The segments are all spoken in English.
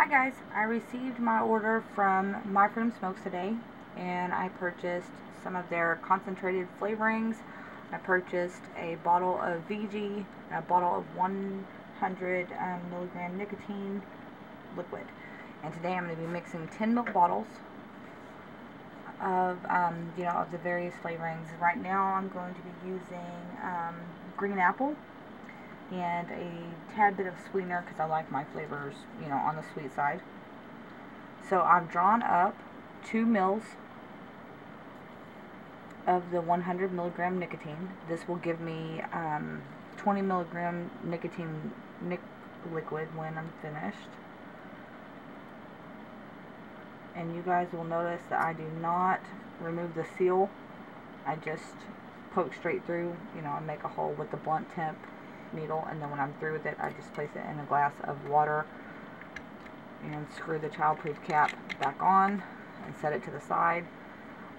Hi guys, I received my order from My Freedom Smokes today, and I purchased some of their concentrated flavorings. I purchased a bottle of VG, a bottle of 100 milligram nicotine liquid, and today I'm going to be mixing 10 milk bottles of of the various flavorings. Right now I'm going to be using green apple and a tad bit of sweetener because I like my flavors, on the sweet side. So I've drawn up 2 mils of the 100 milligram nicotine. This will give me 20 milligram nicotine liquid when I'm finished. And you guys will notice that I do not remove the seal. I just poke straight through, and make a hole with the blunt tip needle, and then when I'm through with it, I just place it in a glass of water and screw the childproof cap back on and set it to the side.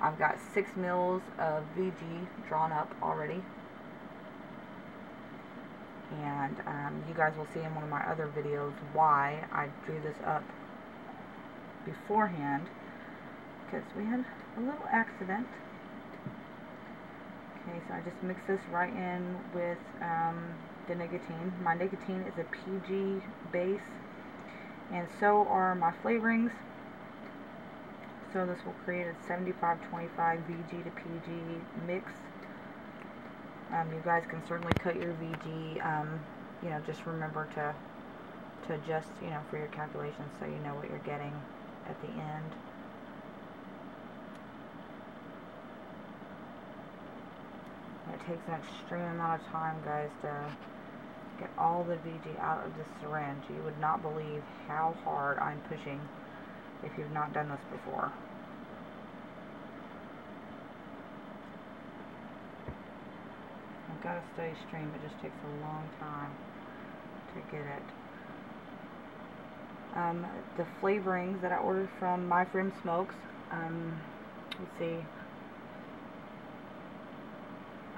I've got 6 mils of VG drawn up already, and you guys will see in one of my other videos why I drew this up beforehand, because we had a little accident. Okay, so I just mix this right in with the nicotine. My nicotine is a PG base, and so are my flavorings. So this will create a 75-25 VG to PG mix. You guys can certainly cut your VG. Just remember to adjust, for your calculations, so you know what you're getting at the end. It takes an extreme amount of time, guys, to get all the VG out of the syringe. You would not believe how hard I'm pushing if you've not done this before. I've got to stay stream. It just takes a long time to get it. The flavorings that I ordered from My Freedom Smokes, let's see,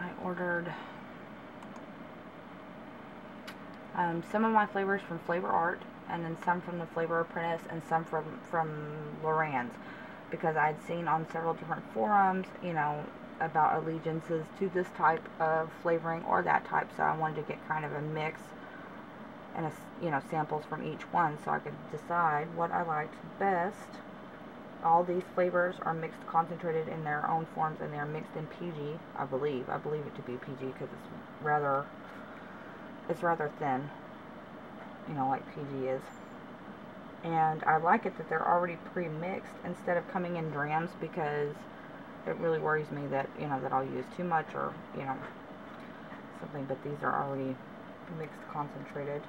I ordered some of my flavors from Flavor Art, and then some from the Flavor Apprentice, and some from Lorann, because I'd seen on several different forums, about allegiances to this type of flavoring or that type, so I wanted to get kind of a mix and samples from each one so I could decide what I liked best. All these flavors are mixed, concentrated in their own forms, and they're mixed in PG, I believe it to be PG because it's rather thin, like PG is. And I like it that they're already pre-mixed instead of coming in drams, because it really worries me that, that I'll use too much or, something, but these are already mixed, concentrated.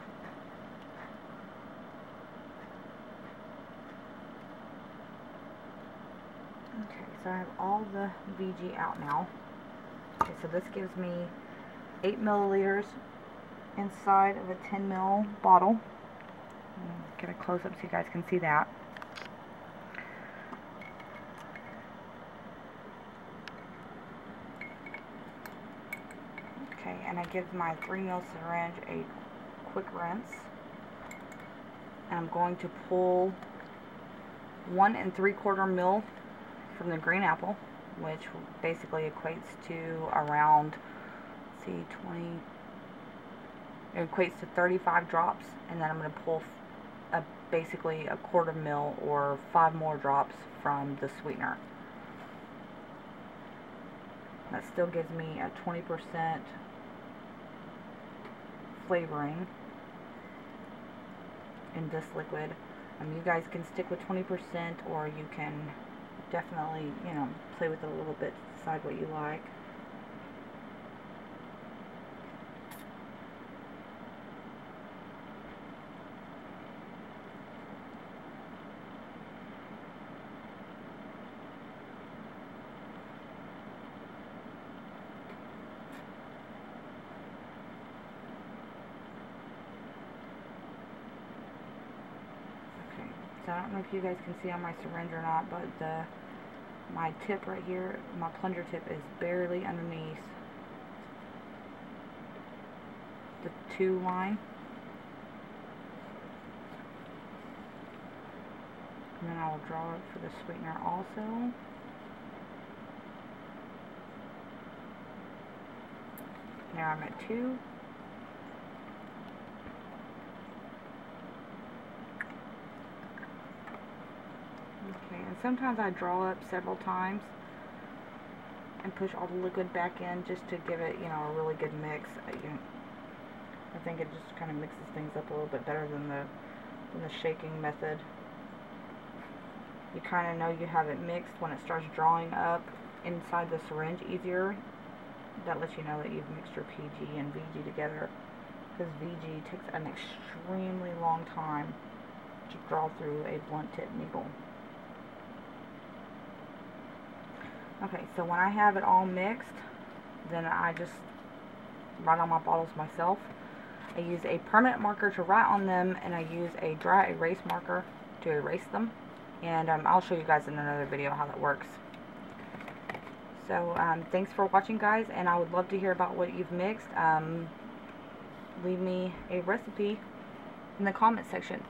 Okay, so I have all the VG out now. Okay, so this gives me 8 milliliters inside of a 10 ml bottle. Get a close up so you guys can see that. Okay, and I give my 3 ml syringe a quick rinse. And I'm going to pull 1 3/4 ml from the green apple, which basically equates to around, let's see, 20. It equates to 35 drops, and then I'm going to pull basically a 1/4 ml or 5 more drops from the sweetener. That still gives me a 20% flavoring in this liquid. You guys can stick with 20%, or you can definitely, play with it a little bit to decide what you like. I don't know if you guys can see on my syringe or not, but my tip right here, my plunger tip, is barely underneath the 2 line. I'll draw it for the sweetener also. Now I'm at 2. Okay, and sometimes I draw up several times and push all the liquid back in just to give it, you know, a really good mix. I think it just kind of mixes things up a little bit better than the shaking method. You kind of know you have it mixed when it starts drawing up inside the syringe easier. That lets you know that you've mixed your PG and VG together, because VG takes an extremely long time to draw through a blunt tip needle. Okay, so when I have it all mixed, then I just write on my bottles myself. I use a permanent marker to write on them, and I use a dry erase marker to erase them. And I'll show you guys in another video how that works. So thanks for watching, guys, and I would love to hear about what you've mixed. Leave me a recipe in the comment section.